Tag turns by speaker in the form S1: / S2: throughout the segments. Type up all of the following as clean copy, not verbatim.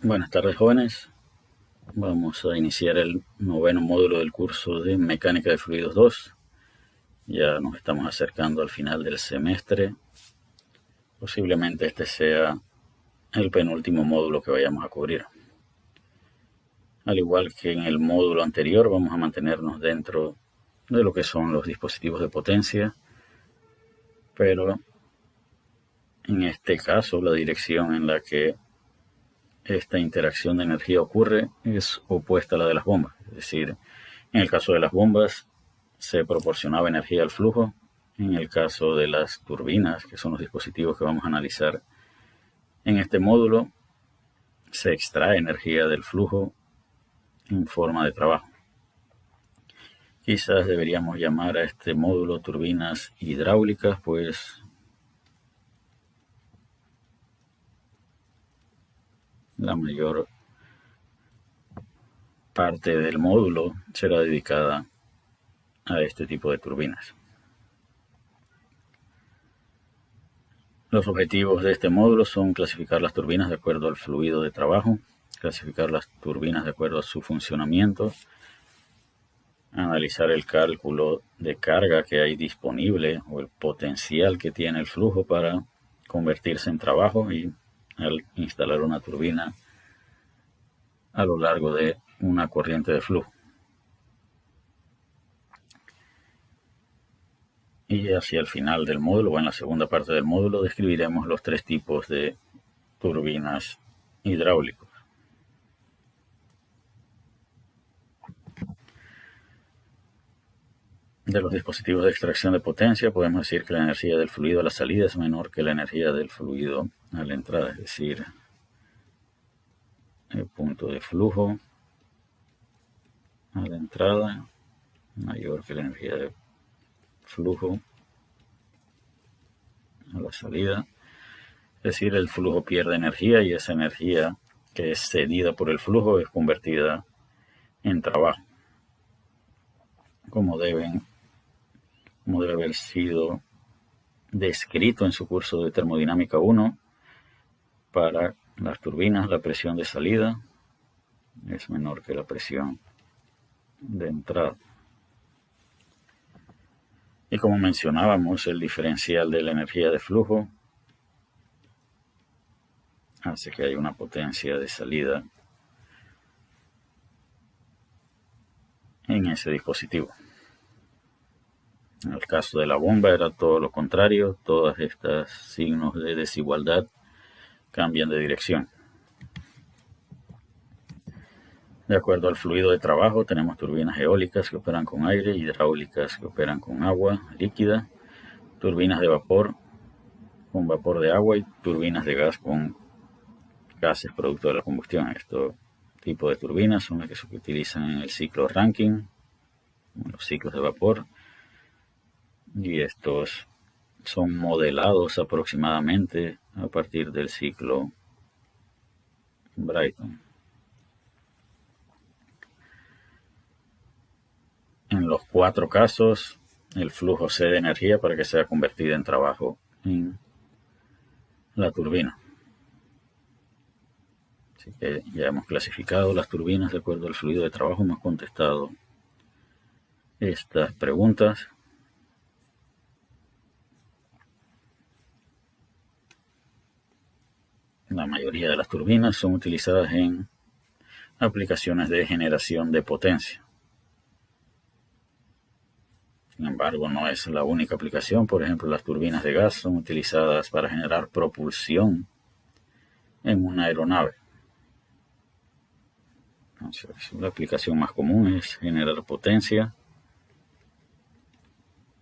S1: Buenas tardes, jóvenes. Vamos a iniciar el noveno módulo del curso de Mecánica de Fluidos 2. Ya nos estamos acercando al final del semestre. Posiblemente este sea el penúltimo módulo que vayamos a cubrir. Al igual que en el módulo anterior, vamos a mantenernos dentro de lo que son los dispositivos de potencia, pero en este caso la dirección en la que esta interacción de energía ocurre es opuesta a la de las bombas. Es decir, en el caso de las bombas se proporcionaba energía al flujo. En el caso de las turbinas, que son los dispositivos que vamos a analizar en este módulo, se extrae energía del flujo en forma de trabajo. Quizás deberíamos llamar a este módulo turbinas hidráulicas, pues la mayor parte del módulo será dedicada a este tipo de turbinas. Los objetivos de este módulo son clasificar las turbinas de acuerdo al fluido de trabajo, clasificar las turbinas de acuerdo a su funcionamiento, analizar el cálculo de carga que hay disponible o el potencial que tiene el flujo para convertirse en trabajo y al instalar una turbina a lo largo de una corriente de flujo. Y hacia el final del módulo, o en la segunda parte del módulo, describiremos los tres tipos de turbinas hidráulicas. De los dispositivos de extracción de potencia, podemos decir que la energía del fluido a la salida es menor que la energía del fluido a la entrada, es decir, el punto de flujo a la entrada mayor que la energía de flujo a la salida. Es decir, el flujo pierde energía y esa energía que es cedida por el flujo es convertida en trabajo, como debe haber sido descrito en su curso de termodinámica 1. Para las turbinas, la presión de salida es menor que la presión de entrada. Y como mencionábamos, el diferencial de la energía de flujo hace que haya una potencia de salida en ese dispositivo. En el caso de la bomba era todo lo contrario, todos estos signos de desigualdad cambian de dirección. De acuerdo al fluido de trabajo, tenemos turbinas eólicas que operan con aire, hidráulicas que operan con agua líquida, turbinas de vapor con vapor de agua y turbinas de gas con gases producto de la combustión. Estos tipos de turbinas son las que se utilizan en el ciclo Rankine, en los ciclos de vapor, y estos son modelados aproximadamente a partir del ciclo Brayton. En los cuatro casos, el flujo cede energía para que sea convertida en trabajo en la turbina. Así que ya hemos clasificado las turbinas de acuerdo al fluido de trabajo, hemos contestado estas preguntas. La mayoría de las turbinas son utilizadas en aplicaciones de generación de potencia. Sin embargo, no es la única aplicación. Por ejemplo, las turbinas de gas son utilizadas para generar propulsión en una aeronave. Entonces, la aplicación más común es generar potencia.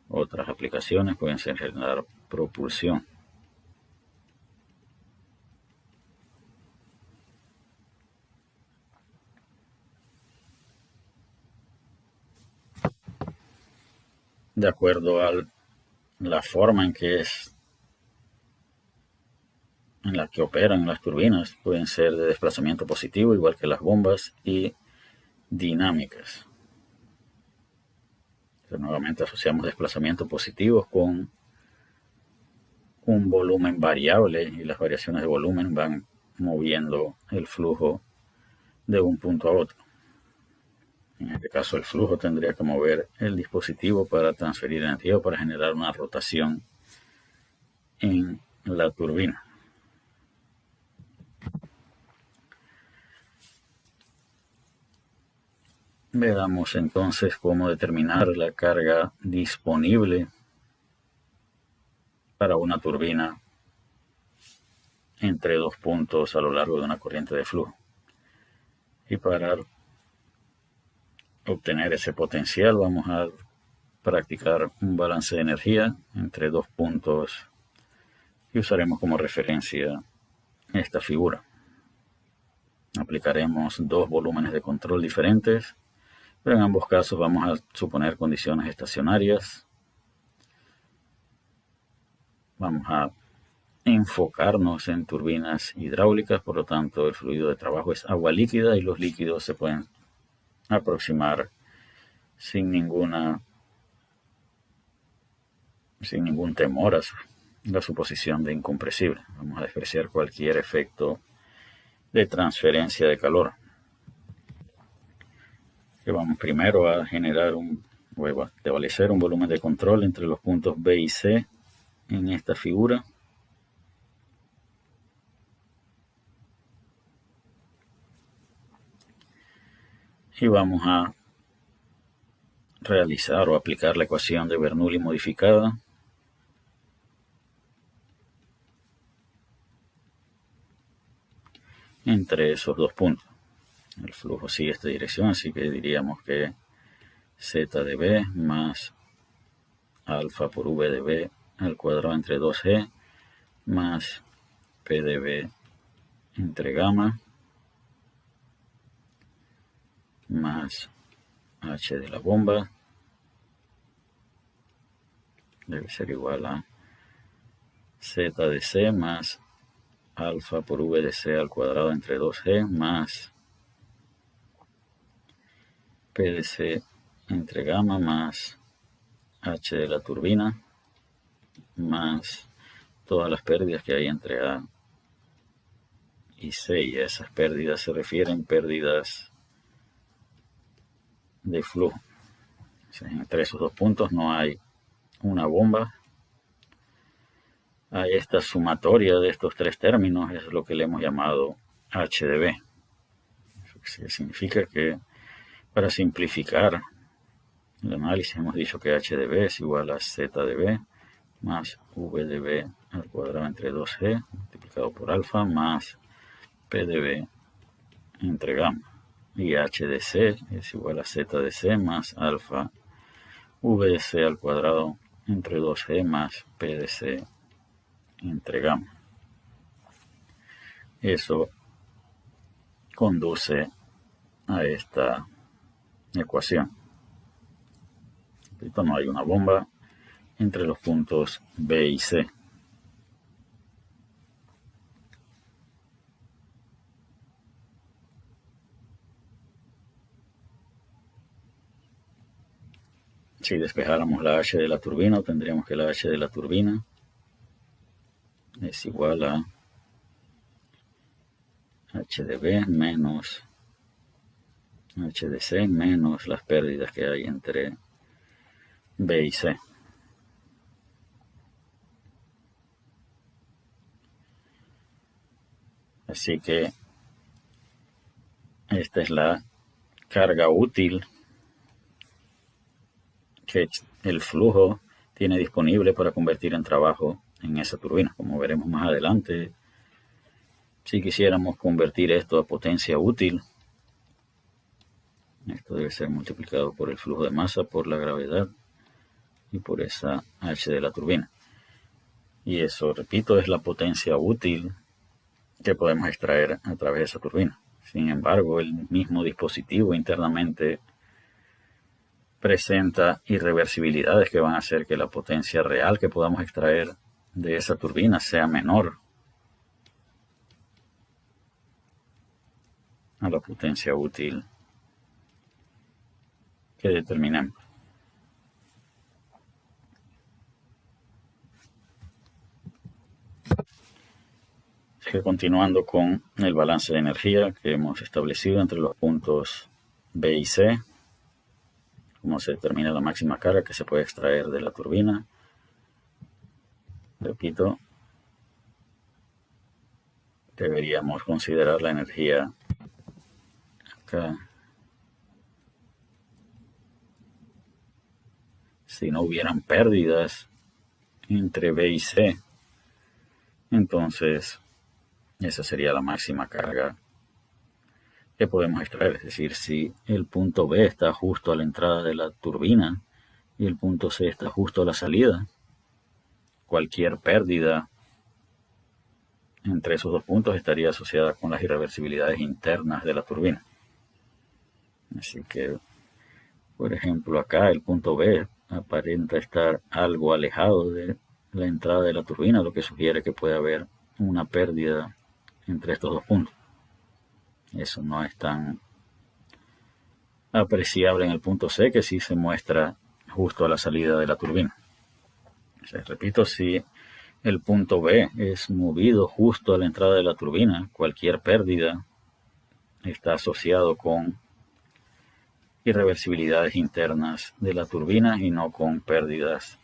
S1: Otras aplicaciones pueden ser generar propulsión. De acuerdo a la forma en la que operan las turbinas, pueden ser de desplazamiento positivo, igual que las bombas, y dinámicas. Entonces, nuevamente asociamos desplazamiento positivo con un volumen variable y las variaciones de volumen van moviendo el flujo de un punto a otro. En este caso, el flujo tendría que mover el dispositivo para transferir energía o para generar una rotación en la turbina. Veamos entonces cómo determinar la carga disponible para una turbina entre dos puntos a lo largo de una corriente de flujo. Y para obtener ese potencial vamos a practicar un balance de energía entre dos puntos y usaremos como referencia esta figura. Aplicaremos dos volúmenes de control diferentes, pero en ambos casos vamos a suponer condiciones estacionarias. Vamos a enfocarnos en turbinas hidráulicas, por lo tanto el fluido de trabajo es agua líquida y los líquidos se pueden aproximar sin ningún temor a la suposición de incompresible. Vamos a despreciar cualquier efecto de transferencia de calor. Que vamos primero a generar a establecer un volumen de control entre los puntos B y C en esta figura. Y vamos a realizar o aplicar la ecuación de Bernoulli modificada entre esos dos puntos. El flujo sigue esta dirección, así que diríamos que Z de B más alfa por V de B al cuadrado entre 2G más P de B entre gamma más H de la bomba debe ser igual a Z de C más alfa por V de C al cuadrado entre 2G más P de C entre gamma más H de la turbina más todas las pérdidas que hay entre A y C, y a esas pérdidas se refieren pérdidas de flujo. Entre esos dos puntos no hay una bomba. Hay esta sumatoria de estos tres términos, es lo que le hemos llamado H de B. Eso significa que para simplificar el análisis hemos dicho que H de B es igual a Z de B más V de B al cuadrado entre 2G multiplicado por alfa más P de B entre gamma. Y H de C es igual a Z de C más alfa V de C al cuadrado entre 2G más P de C entre gamma. Eso conduce a esta ecuación. No hay una bomba entre los puntos B y C. Si despejáramos la H de la turbina, tendríamos que la H de la turbina es igual a H de B menos H de C menos las pérdidas que hay entre B y C. Así que esta es la carga útil que el flujo tiene disponible para convertir en trabajo en esa turbina. Como veremos más adelante, si quisiéramos convertir esto a potencia útil, esto debe ser multiplicado por el flujo de masa, por la gravedad y por esa H de la turbina. Y eso, repito, es la potencia útil que podemos extraer a través de esa turbina. Sin embargo, el mismo dispositivo internamente presenta irreversibilidades que van a hacer que la potencia real que podamos extraer de esa turbina sea menor a la potencia útil que determinemos. que continuando con el balance de energía que hemos establecido entre los puntos B y C, cómo se determina la máxima carga que se puede extraer de la turbina. Repito, deberíamos considerar la energía acá. Si no hubieran pérdidas entre B y C, entonces esa sería la máxima carga que podemos extraer. Es decir, si el punto B está justo a la entrada de la turbina y el punto C está justo a la salida, cualquier pérdida entre esos dos puntos estaría asociada con las irreversibilidades internas de la turbina. Así que, por ejemplo, acá el punto B aparenta estar algo alejado de la entrada de la turbina, lo que sugiere que puede haber una pérdida entre estos dos puntos. Eso no es tan apreciable en el punto C, que sí se muestra justo a la salida de la turbina. Entonces, repito, si el punto B es movido justo a la entrada de la turbina, cualquier pérdida está asociado con irreversibilidades internas de la turbina y no con pérdidas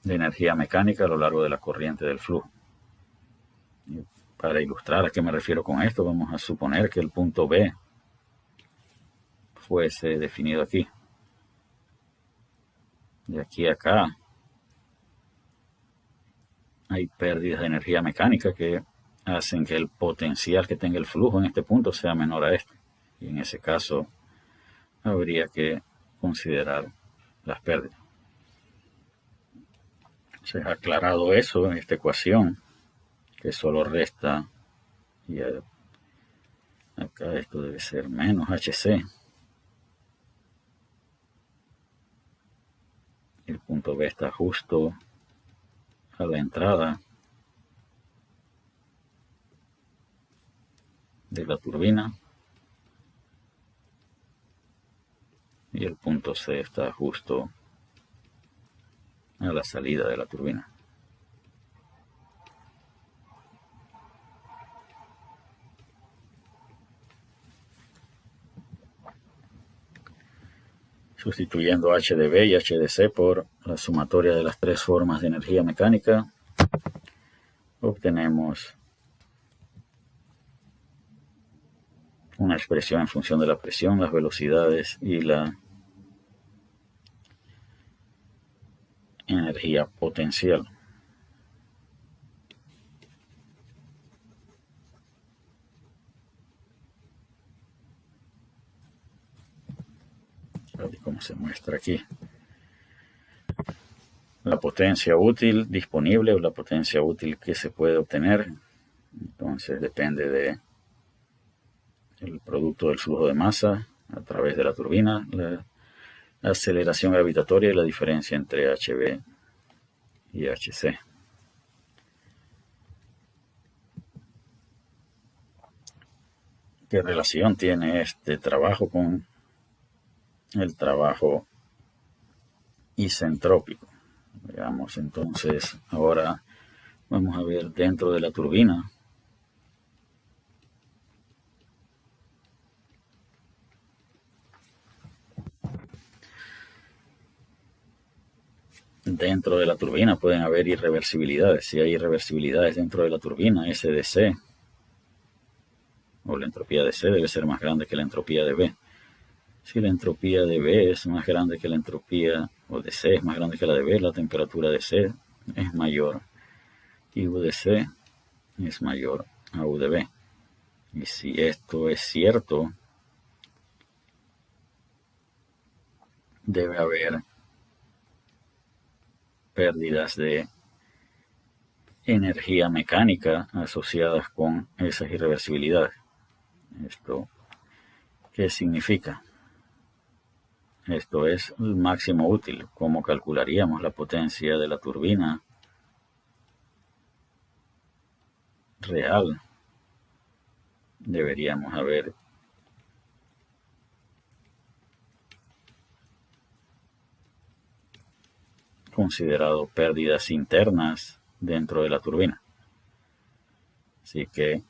S1: de energía mecánica a lo largo de la corriente del flujo. Y para ilustrar a qué me refiero con esto, vamos a suponer que el punto B fuese definido aquí. De aquí a acá hay pérdidas de energía mecánica que hacen que el potencial que tenga el flujo en este punto sea menor a este. Y en ese caso habría que considerar las pérdidas. Se ha aclarado eso en esta ecuación, que solo resta, y acá esto debe ser menos HC. El punto B está justo a la entrada de la turbina y el punto C está justo a la salida de la turbina. Sustituyendo H de B y H de C por la sumatoria de las tres formas de energía mecánica, obtenemos una expresión en función de la presión, las velocidades y la energía potencial. Tal y como se muestra aquí. La potencia útil disponible o la potencia útil que se puede obtener, entonces depende de el producto del flujo de masa a través de la turbina, la aceleración gravitatoria y la diferencia entre HB y HC. ¿Qué relación tiene este trabajo con el trabajo isentrópico? Veamos entonces, ahora vamos a ver dentro de la turbina. Dentro de la turbina pueden haber irreversibilidades. Si hay irreversibilidades dentro de la turbina, S de C, o la entropía de C debe ser más grande que la entropía de B. Si la entropía de B es más grande que la entropía, o de C es más grande que la de B, la temperatura de C es mayor y U de C es mayor a U de B. Y si esto es cierto, debe haber pérdidas de energía mecánica asociadas con esas irreversibilidades. ¿Esto qué significa? Esto es el máximo útil. ¿Cómo calcularíamos la potencia de la turbina real? Deberíamos haber considerado pérdidas internas dentro de la turbina. Así que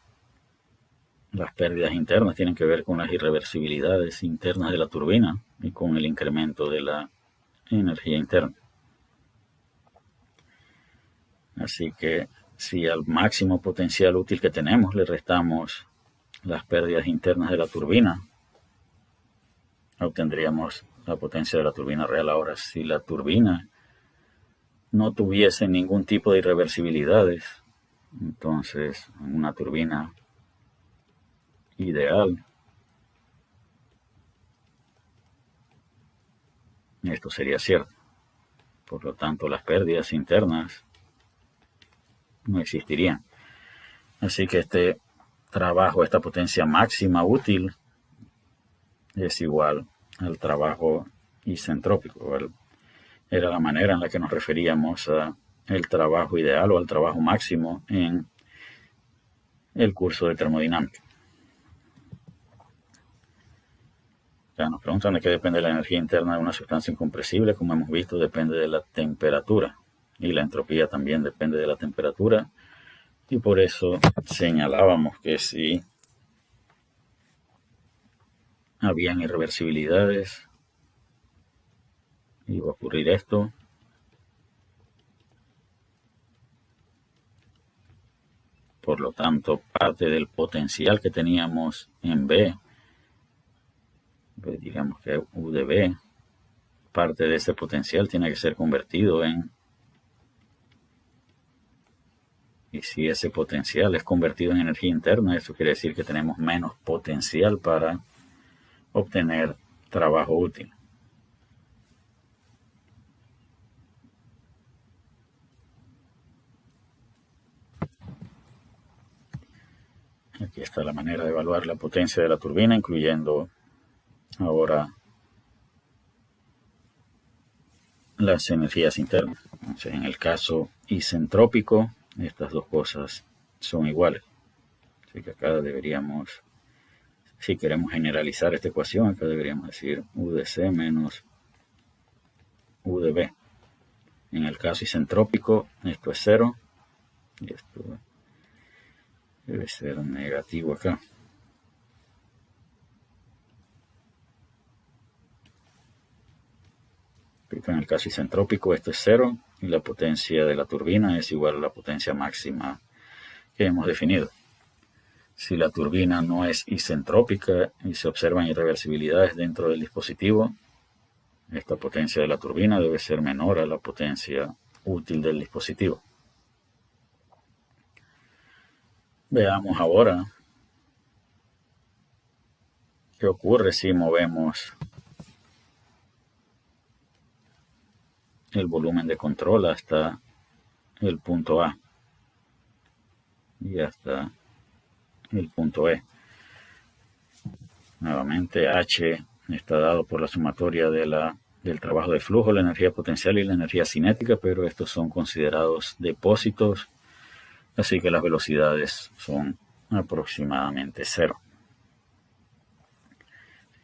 S1: Las pérdidas internas tienen que ver con las irreversibilidades internas de la turbina y con el incremento de la energía interna. Así que si al máximo potencial útil que tenemos le restamos las pérdidas internas de la turbina, obtendríamos la potencia de la turbina real. Ahora, si la turbina no tuviese ningún tipo de irreversibilidades, entonces una turbina ideal, esto sería cierto. Por lo tanto, las pérdidas internas no existirían. Así que este trabajo, esta potencia máxima útil, es igual al trabajo isentrópico. Era la manera en la que nos referíamos a el trabajo ideal o al trabajo máximo en el curso de termodinámica. Ya nos preguntan de qué depende la energía interna de una sustancia incompresible. Como hemos visto, depende de la temperatura, y la entropía también depende de la temperatura, y por eso señalábamos que si habían irreversibilidades iba a ocurrir esto. Por lo tanto, parte del potencial que teníamos en B, pues digamos que U de B, parte de ese potencial tiene que ser convertido en, y si ese potencial es convertido en energía interna, eso quiere decir que tenemos menos potencial para obtener trabajo útil. Aquí está la manera de evaluar la potencia de la turbina, incluyendo ahora las energías internas. Entonces, en el caso isentrópico, estas dos cosas son iguales. Así que acá deberíamos, si queremos generalizar esta ecuación, acá deberíamos decir U de C menos U de B. En el caso isentrópico, esto es 0 y esto debe ser negativo acá. En el caso isentrópico, esto es 0 y la potencia de la turbina es igual a la potencia máxima que hemos definido. Si la turbina no es isentrópica y se observan irreversibilidades dentro del dispositivo, esta potencia de la turbina debe ser menor a la potencia útil del dispositivo. Veamos ahora qué ocurre si movemos el volumen de control hasta el punto A y hasta el punto E. Nuevamente, H está dado por la sumatoria del trabajo de flujo, la energía potencial y la energía cinética, pero estos son considerados depósitos, así que las velocidades son aproximadamente 0.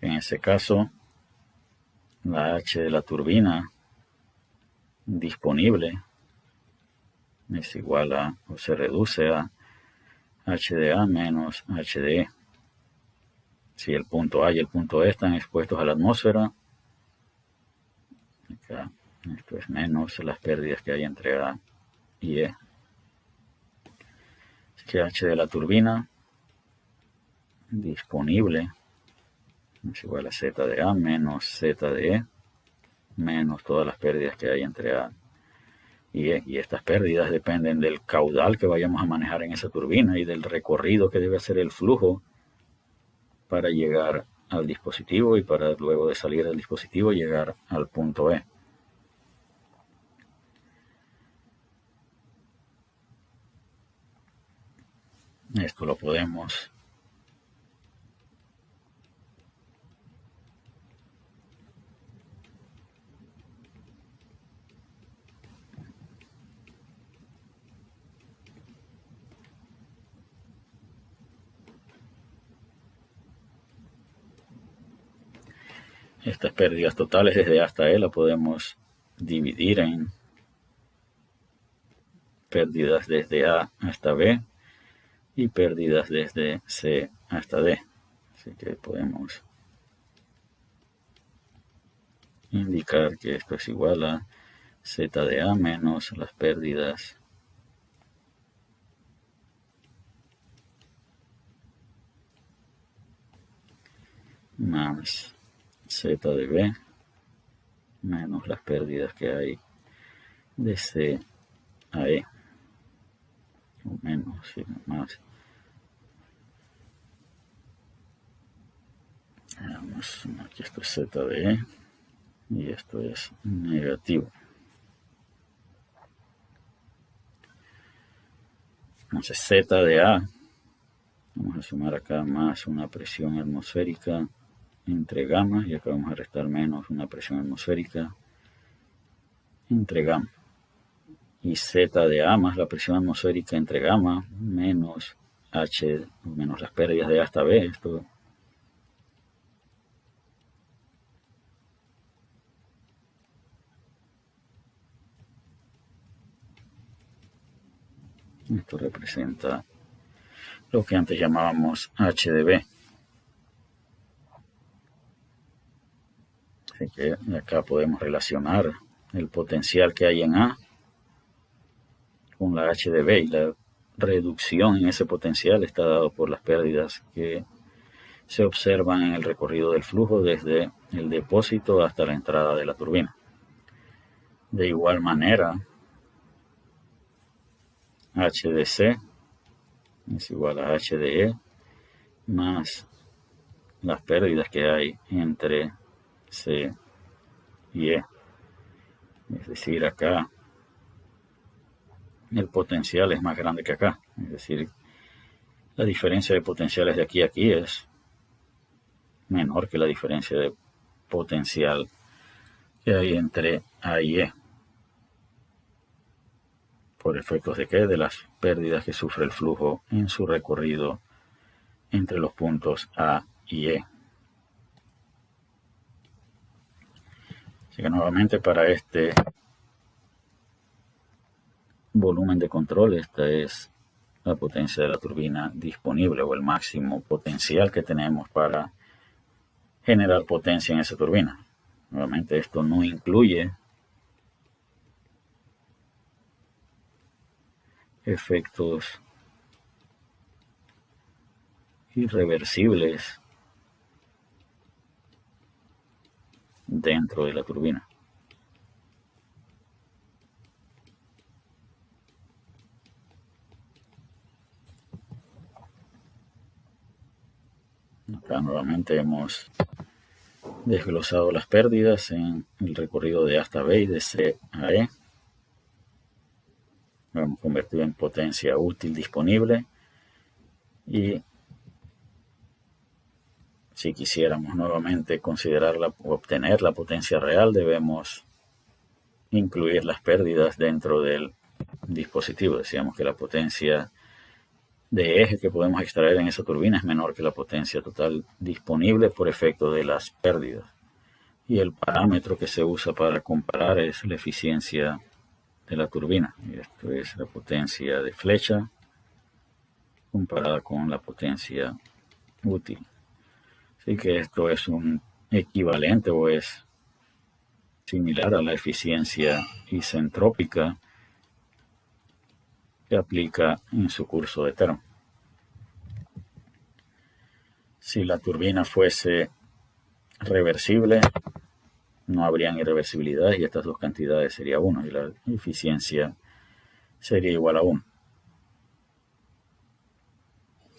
S1: En ese caso, la H de la turbina disponible es igual a, o se reduce a H de A menos H de E. Si el punto A y el punto E están expuestos a la atmósfera, acá esto es menos las pérdidas que hay entre A y E. Así que H de la turbina disponible es igual a Z de A menos Z de E, menos todas las pérdidas que hay entre A y E. Y estas pérdidas dependen del caudal que vayamos a manejar en esa turbina y del recorrido que debe hacer el flujo para llegar al dispositivo y para luego de salir del dispositivo llegar al punto E. Esto lo podemos estas pérdidas totales desde A hasta E la podemos dividir en pérdidas desde A hasta B y pérdidas desde C hasta D. Así que podemos indicar que esto es igual a Z de A menos las pérdidas más Z de B menos las pérdidas que hay de C a E, o menos, sí, más. Veamos, aquí esto es Z de E y esto es negativo. Entonces Z de A, vamos a sumar acá más una presión atmosférica entre gamma, y acá vamos a restar menos una presión atmosférica entre gamma. Y Z de A más la presión atmosférica entre gamma menos H menos las pérdidas de A hasta B. Esto representa lo que antes llamábamos H de B. Así que acá podemos relacionar el potencial que hay en A con la H de B, y la reducción en ese potencial está dado por las pérdidas que se observan en el recorrido del flujo desde el depósito hasta la entrada de la turbina. De igual manera, H de C es igual a H de E más las pérdidas que hay entre C y E. Es decir, acá el potencial es más grande que acá. Es decir, la diferencia de potenciales de aquí a aquí es menor que la diferencia de potencial que hay entre A y E. ¿Por efectos de qué? De las pérdidas que sufre el flujo en su recorrido entre los puntos A y E. Así que nuevamente para este volumen de control, esta es la potencia de la turbina disponible, o el máximo potencial que tenemos para generar potencia en esa turbina. Nuevamente esto no incluye efectos irreversibles dentro de la turbina. Acá nuevamente hemos desglosado las pérdidas en el recorrido de A hasta B y de C a E. Lo hemos convertido en potencia útil disponible, y si quisiéramos nuevamente considerarla o obtener la potencia real, debemos incluir las pérdidas dentro del dispositivo. Decíamos que la potencia de eje que podemos extraer en esa turbina es menor que la potencia total disponible por efecto de las pérdidas. Y el parámetro que se usa para comparar es la eficiencia de la turbina. Y esto es la potencia de flecha comparada con la potencia útil. Así que esto es un equivalente, o es similar a la eficiencia isentrópica que aplica en su curso de termo. Si la turbina fuese reversible, no habrían irreversibilidades, y estas dos cantidades serían 1 y la eficiencia sería igual a 1.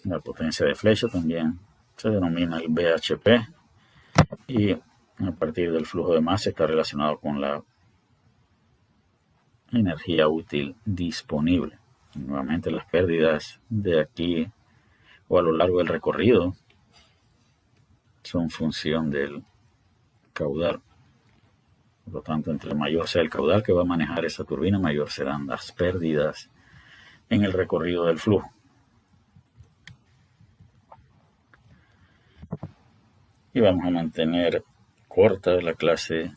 S1: La potencia de flecha también se denomina el BHP, y a partir del flujo de masa está relacionado con la energía útil disponible. Y nuevamente las pérdidas de aquí o a lo largo del recorrido son función del caudal. Por lo tanto, entre mayor sea el caudal que va a manejar esa turbina, mayor serán las pérdidas en el recorrido del flujo. Y vamos a mantener corta la clase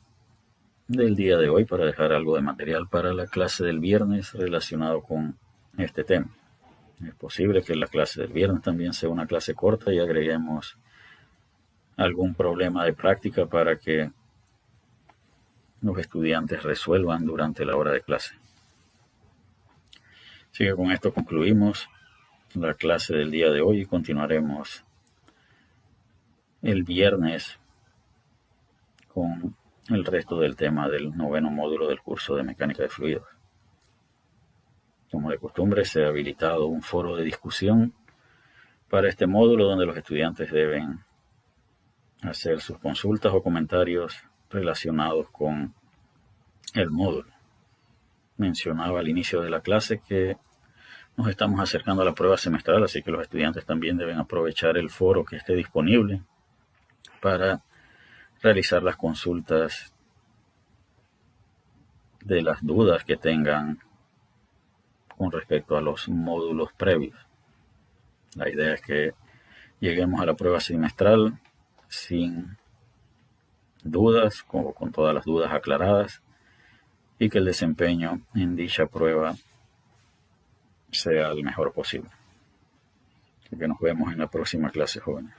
S1: del día de hoy para dejar algo de material para la clase del viernes relacionado con este tema. Es posible que la clase del viernes también sea una clase corta y agreguemos algún problema de práctica para que los estudiantes resuelvan durante la hora de clase. Así que con esto concluimos la clase del día de hoy y continuaremos el viernes con el resto del tema del noveno módulo del curso de mecánica de fluidos. Como de costumbre, se ha habilitado un foro de discusión para este módulo donde los estudiantes deben hacer sus consultas o comentarios relacionados con el módulo. Mencionaba al inicio de la clase que nos estamos acercando a la prueba semestral, así que los estudiantes también deben aprovechar el foro que esté disponible para realizar las consultas de las dudas que tengan con respecto a los módulos previos. La idea es que lleguemos a la prueba semestral sin dudas, con todas las dudas aclaradas, y que el desempeño en dicha prueba sea el mejor posible. Así que nos vemos en la próxima clase, jóvenes.